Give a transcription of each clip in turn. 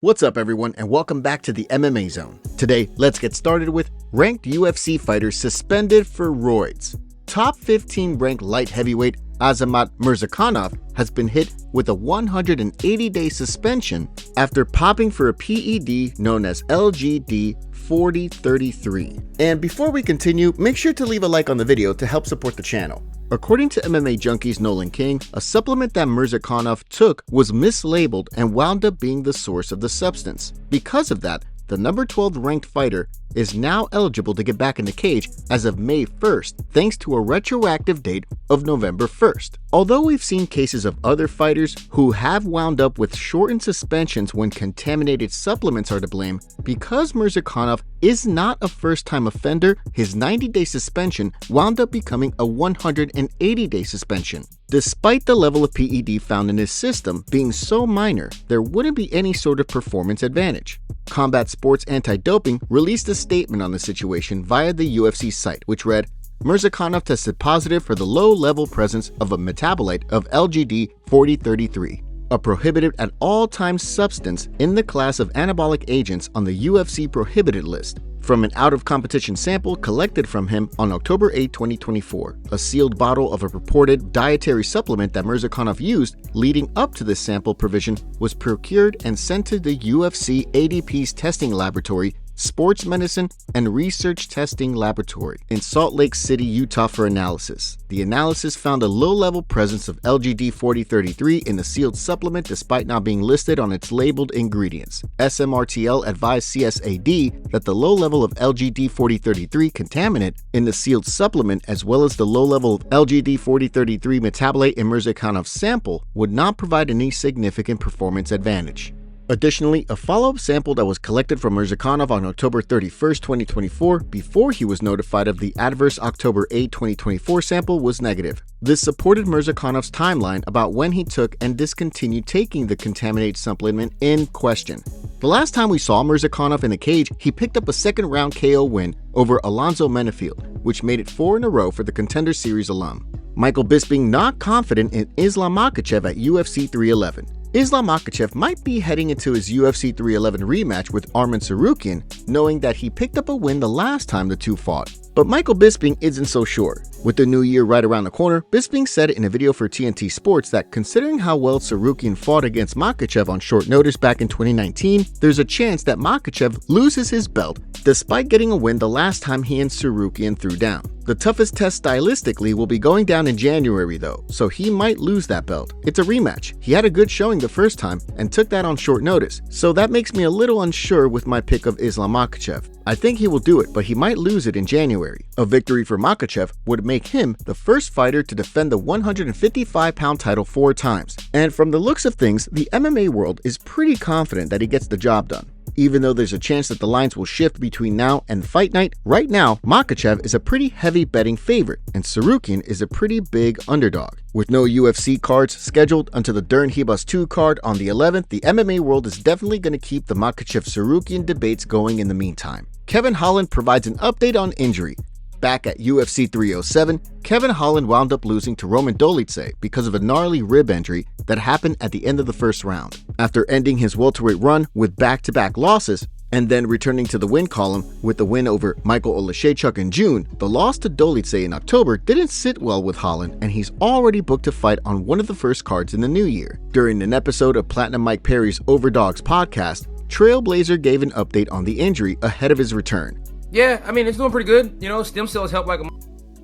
What's up everyone and welcome back to the MMA Zone. Today, let's get started with ranked UFC fighters suspended for ROIDS. Top 15 ranked light heavyweight Azamat Murzakanov has been hit with a 180-day suspension after popping for a PED known as LGD 4033. And before we continue, make sure to leave a like on the video to help support the channel. According to MMA Junkie's Nolan King, a supplement that Murzakanov took was mislabeled and wound up being the source of the substance. Because of that, the number 12 ranked fighter is now eligible to get back in the cage as of May 1st, thanks to a retroactive date of November 1st. Although we've seen cases of other fighters who have wound up with shortened suspensions when contaminated supplements are to blame, because Murzakanov is not a first-time offender, his 90-day suspension wound up becoming a 180-day suspension. Despite the level of PED found in his system being so minor, there wouldn't be any sort of performance advantage. Combat Sports Anti-Doping released a statement on the situation via the UFC site, which read, Murzakanov tested positive for the low-level presence of a metabolite of LGD 4033, a prohibited at all times substance in the class of anabolic agents on the UFC prohibited list, from an out-of-competition sample collected from him on October 8, 2024. A sealed bottle of a purported dietary supplement that Murzakanov used leading up to this sample provision was procured and sent to the UFC ADP's testing laboratory, Sports Medicine and Research Testing Laboratory in Salt Lake City, Utah for analysis. The analysis found a low-level presence of LGD 4033 in the sealed supplement despite not being listed on its labeled ingredients. SMRTL advised CSAD that the low level of LGD 4033 contaminant in the sealed supplement as well as the low level of LGD 4033 metabolite in Murzakanov sample would not provide any significant performance advantage. Additionally, a follow-up sample that was collected from Murzakanov on October 31, 2024, before he was notified of the adverse October 8, 2024 sample was negative. This supported Murzakanov's timeline about when he took and discontinued taking the contaminated supplement in question. The last time we saw Murzakanov in the cage, he picked up a second-round KO win over Alonzo Menefield, which made it 4 in a row for the Contender Series alum. Michael Bisping not confident in Islam Makhachev at UFC 311. Islam Makhachev might be heading into his UFC 311 rematch with Arman Tsarukyan, knowing that he picked up a win the last time the two fought. But Michael Bisping isn't so sure. With the new year right around the corner, Bisping said in a video for TNT Sports that considering how well Tsarukyan fought against Makhachev on short notice back in 2019, there's a chance that Makhachev loses his belt despite getting a win the last time he and Tsarukyan threw down. The toughest test stylistically will be going down in January though, so he might lose that belt. It's a rematch. He had a good showing the first time and took that on short notice, so that makes me a little unsure with my pick of Islam Makhachev. I think he will do it, but he might lose it in January. A victory for Makhachev would make him the first fighter to defend the 155-pound title 4 times. And from the looks of things, the MMA world is pretty confident that he gets the job done. Even though there's a chance that the lines will shift between now and fight night, right now, Makhachev is a pretty heavy betting favorite, and Tsarukyan is a pretty big underdog. With no UFC cards scheduled until the Dern Hibas 2 card on the 11th, the MMA world is definitely going to keep the Makhachev-Tsarukyan debates going in the meantime. Kevin Holland provides an update on injury. Back at UFC 307, Kevin Holland wound up losing to Roman Dolidze because of a gnarly rib injury that happened at the end of the first round. After ending his welterweight run with back-to-back losses, and then returning to the win column with the win over Michael Oleksiejczuk in June, the loss to Dolidze in October didn't sit well with Holland, and he's already booked to fight on one of the first cards in the new year. During an episode of Platinum Mike Perry's Overdogs podcast, Trailblazer gave an update on the injury ahead of his return. Yeah, I mean, it's doing pretty good. You know, stem cells help like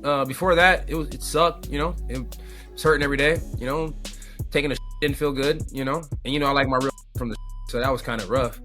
a before that, it sucked, you know. It was hurting every day, you know. Taking a didn't feel good, you know. And, you know, I like my real from the so that was kind of rough.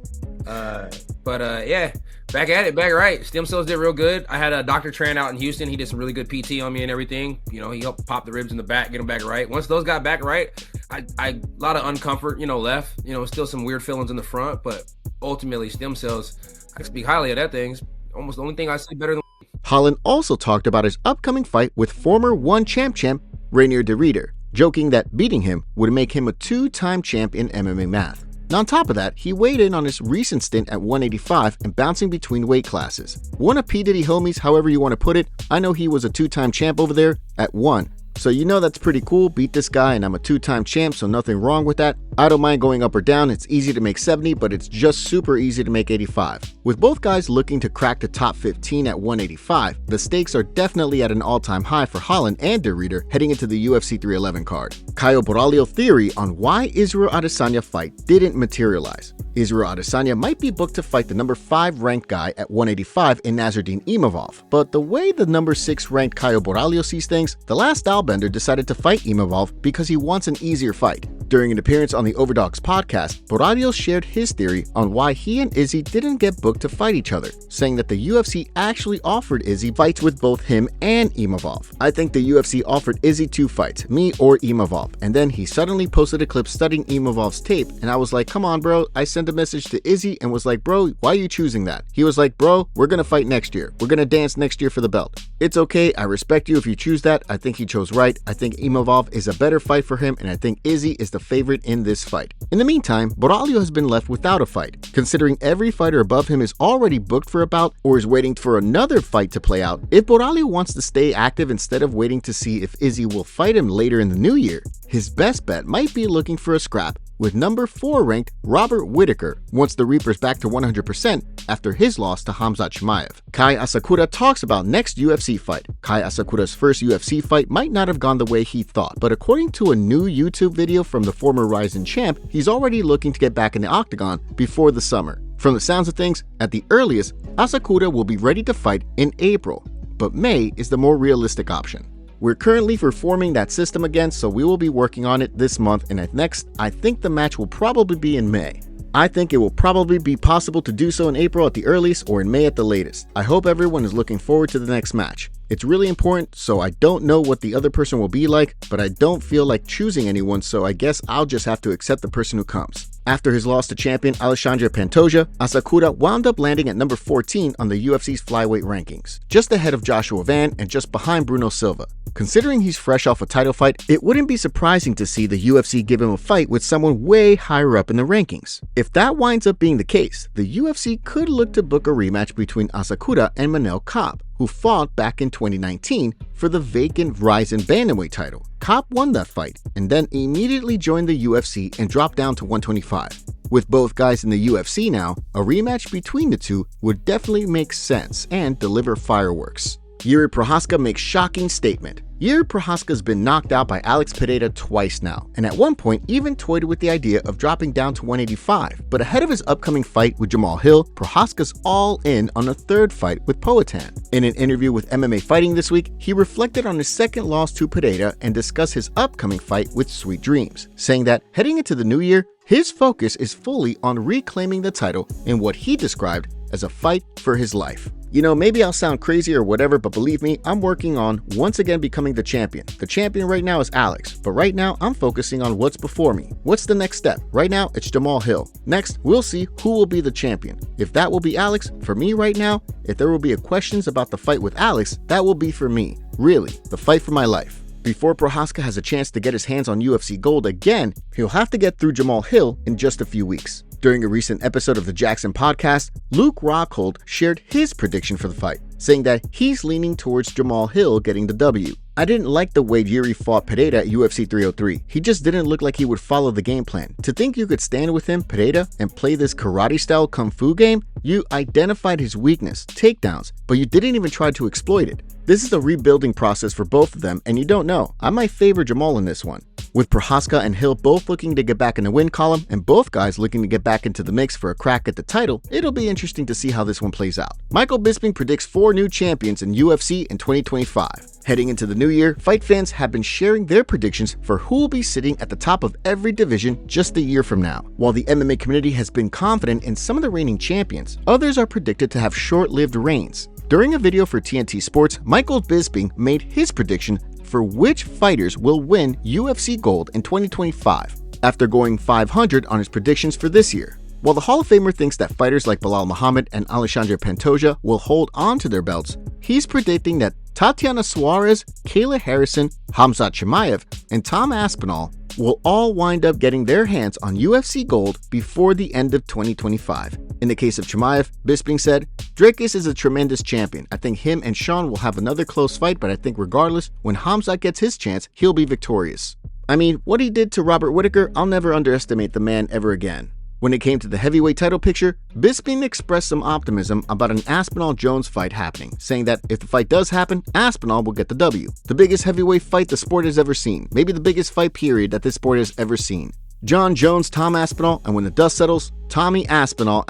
Yeah, back at it, back right. Stem cells did real good. I had a Dr. Tran out in Houston. He did some really good PT on me and everything. You know, he helped pop the ribs in the back, get them back right. Once those got back right, I a lot of uncomfort, you know, left. You know, still some weird feelings in the front, but ultimately stem cells, I speak highly of that thing. Almost the only thing I see better than. Holland also talked about his upcoming fight with former one champ Rainier de Reeder, joking that beating him would make him a 2-time champ in MMA math. Now on top of that, he weighed in on his recent stint at 185 and bouncing between weight classes. One of P. Diddy homies, however you want to put it, I know he was a 2-time champ over there at 1, So you know that's pretty cool, beat this guy, and I'm a 2-time champ, so nothing wrong with that. I don't mind going up or down, it's easy to make 70, but it's just super easy to make 85. With both guys looking to crack the top 15 at 185, the stakes are definitely at an all-time high for Holland and De Ruyter heading into the UFC 311 card. Caio Borralho theory on why Israel Adesanya fight didn't materialize. Israel Adesanya might be booked to fight the number 5 ranked guy at 185 in Nasruddin Imavov, but the way the number 6 ranked Caio Borralho sees things, the last stylebender decided to fight Imavov because he wants an easier fight. During an appearance on the Overdogs podcast, Borralho shared his theory on why he and Izzy didn't get booked to fight each other, saying that the UFC actually offered Izzy fights with both him and Imavov. I think the UFC offered Izzy 2 fights, me or Imavov, and then he suddenly posted a clip studying Imavov's tape, and I was like, come on bro, I sent a message to Izzy and was like, bro, why are you choosing that? He was like, bro, we're gonna fight next year. We're gonna dance next year for the belt. It's okay, I respect you if you choose that. I think he chose right. I think Imavov is a better fight for him, and I think Izzy is the favorite in this fight. In the meantime, Borralho has been left without a fight. Considering every fighter above him is already booked for a bout or is waiting for another fight to play out, if Borralho wants to stay active instead of waiting to see if Izzy will fight him later in the new year, his best bet might be looking for a scrap with number 4 ranked Robert Whittaker once the Reaper's back to 100% after his loss to Khamzat Chimaev. Kai Asakura talks about next UFC fight. Kai Asakura's first UFC fight might not have gone the way he thought, but according to a new YouTube video from the former Ryzen champ, he's already looking to get back in the octagon before the summer. From the sounds of things, at the earliest, Asakura will be ready to fight in April, but May is the more realistic option. We're currently reforming that system again, so we will be working on it this month, and at next, I think the match will probably be in May. I think it will probably be possible to do so in April at the earliest or in May at the latest. I hope everyone is looking forward to the next match. It's really important, so I don't know what the other person will be like, but I don't feel like choosing anyone, so I guess I'll just have to accept the person who comes. After his loss to champion Alexandre Pantoja, Asakura wound up landing at number 14 on the UFC's flyweight rankings, just ahead of Joshua Van and just behind Bruno Silva. Considering he's fresh off a title fight, it wouldn't be surprising to see the UFC give him a fight with someone way higher up in the rankings. If that winds up being the case, the UFC could look to book a rematch between Asakura and Manel Kape, who fought back in 2019 for the vacant Ryzen bantamweight title. Kape won that fight and then immediately joined the UFC and dropped down to 125. With both guys in the UFC now, a rematch between the two would definitely make sense and deliver fireworks. Jiri Prochazka makes shocking statement. Jiri Prochazka's been knocked out by Alex Pereira twice now, and at one point even toyed with the idea of dropping down to 185, but ahead of his upcoming fight with Jamal Hill, Prochazka's all in on a third fight with Poatan. In an interview with MMA Fighting this week, he reflected on his second loss to Pereira and discussed his upcoming fight with Sweet Dreams, saying that heading into the new year, his focus is fully on reclaiming the title in what he described as a fight for his life. You know, maybe I'll sound crazy or whatever, but believe me, I'm working on once again becoming the champion. The champion right now is Alex, but right now I'm focusing on what's before me. What's the next step? Right now, it's Jamal Hill. Next, we'll see who will be the champion. If that will be Alex, for me right now, if there will be questions about the fight with Alex, that will be for me. Really, the fight for my life. Before Prochazka has a chance to get his hands on UFC gold again, he'll have to get through Jamal Hill in just a few weeks. During a recent episode of the Jackson podcast, Luke Rockhold shared his prediction for the fight, saying that he's leaning towards Jamal Hill getting the W. I didn't like the way Jiri fought Pereira at UFC 303. He just didn't look like he would follow the game plan. To think you could stand with him, Pereira, and play this karate-style kung fu game, you identified his weakness, takedowns, but you didn't even try to exploit it. This is a rebuilding process for both of them, and you don't know. I might favor Jamal in this one. With Prochazka and Hill both looking to get back in the win column, and both guys looking to get back into the mix for a crack at the title, it'll be interesting to see how this one plays out. Michael Bisping predicts 4 new champions in UFC in 2025. Heading into the new year, fight fans have been sharing their predictions for who will be sitting at the top of every division just a year from now. While the MMA community has been confident in some of the reigning champions, others are predicted to have short-lived reigns. During a video for TNT Sports, Michael Bisping made his prediction for which fighters will win UFC gold in 2025, after going 500 on his predictions for this year. While the Hall of Famer thinks that fighters like Belal Muhammad and Alexandre Pantoja will hold on to their belts, he's predicting that Tatiana Suarez, Kayla Harrison, Khamzat Chimaev, and Tom Aspinall will all wind up getting their hands on UFC gold before the end of 2025. In the case of Chimaev, Bisping said, "Dricus is a tremendous champion. I think him and Sean will have another close fight, but I think regardless, when Khamzat gets his chance, he'll be victorious." I mean, what he did to Robert Whittaker, I'll never underestimate the man ever again. When it came to the heavyweight title picture, Bisping expressed some optimism about an Aspinall-Jones fight happening, saying that if the fight does happen, Aspinall will get the W. The biggest heavyweight fight the sport has ever seen, maybe the biggest fight period that this sport has ever seen. John Jones, Tom Aspinall, and when the dust settles, Tommy Aspinall,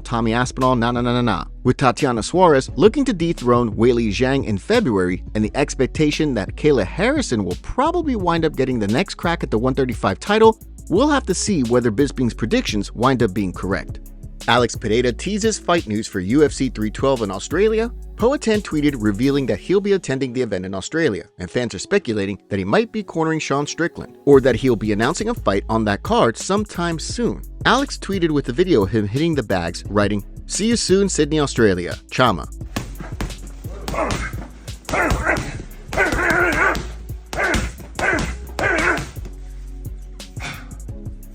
Tommy Aspinall, na. With Tatiana Suarez looking to dethrone Weili Zhang in February, and the expectation that Kayla Harrison will probably wind up getting the next crack at the 135 title, we'll have to see whether Bisping's predictions wind up being correct. Alex Pereira teases fight news for UFC 312 in Australia. Poatan tweeted revealing that he'll be attending the event in Australia, and fans are speculating that he might be cornering Sean Strickland, or that he'll be announcing a fight on that card sometime soon. Alex tweeted with a video of him hitting the bags, writing, "See you soon, Sydney, Australia. Chama."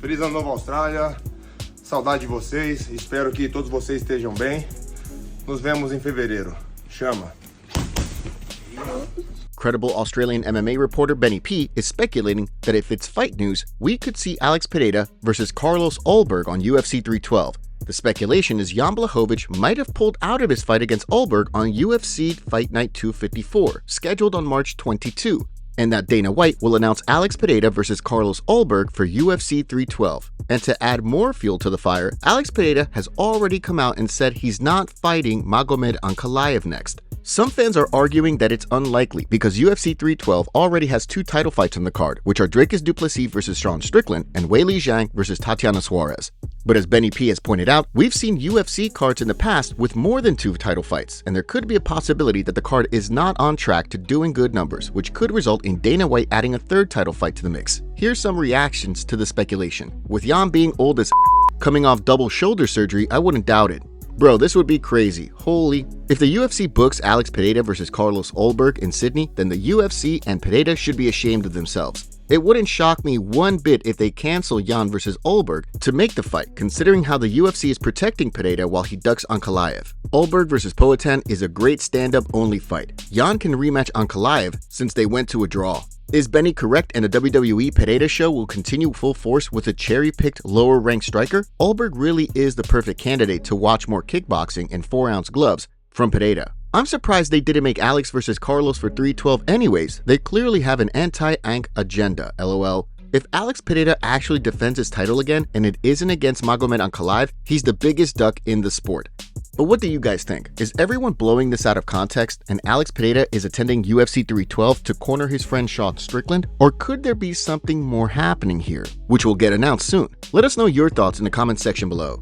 Feliz ano novo, Austrália. Saudade de vocês. Espero que todos vocês estejam bem. Nos vemos em fevereiro. Chama. Credible Australian MMA reporter Benny P is speculating that if it's fight news, we could see Alex Pereira versus Carlos Ulberg on UFC 312. The speculation is Jan Blachowicz might have pulled out of his fight against Ulberg on UFC Fight Night 254, scheduled on March 22, and that Dana White will announce Alex Pereira versus Carlos Ulberg for UFC 312. And to add more fuel to the fire, Alex Pereira has already come out and said he's not fighting Magomed Ankalaev next. Some fans are arguing that it's unlikely because UFC 312 already has two title fights on the card, which are Dricus du Plessis versus Sean Strickland and Weili Zhang versus Tatiana Suarez. But as Benny P has pointed out, we've seen UFC cards in the past with more than two title fights, and there could be a possibility that the card is not on track to doing good numbers, which could result in Dana White adding a third title fight to the mix. Here's some reactions to the speculation. With Jan being old as coming off double shoulder surgery, I wouldn't doubt it. Bro, this would be crazy. Holy. If the UFC books Alex Pereira versus Carlos Ulberg in Sydney, then the UFC and Pereira should be ashamed of themselves. It wouldn't shock me one bit if they cancel Jan versus Ulberg to make the fight, considering how the UFC is protecting Pereira while he ducks Ankalaev. Ulberg versus Poatan is a great stand-up only fight. Jan can rematch Ankalaev since they went to a draw. Is Benny correct and the WWE Pereira show will continue full force with a cherry-picked lower-ranked striker? Ulberg really is the perfect candidate to watch more kickboxing in 4-ounce gloves from Pereira. I'm surprised they didn't make Alex versus Carlos for 312 anyways. They clearly have an anti-Ank agenda, lol. If Alex Pereira actually defends his title again and it isn't against Magomed Ankalaev, he's the biggest duck in the sport. But what do you guys think? Is everyone blowing this out of context and Alex Pereira is attending UFC 312 to corner his friend Sean Strickland? Or could there be something more happening here, which will get announced soon? Let us know your thoughts in the comments section below.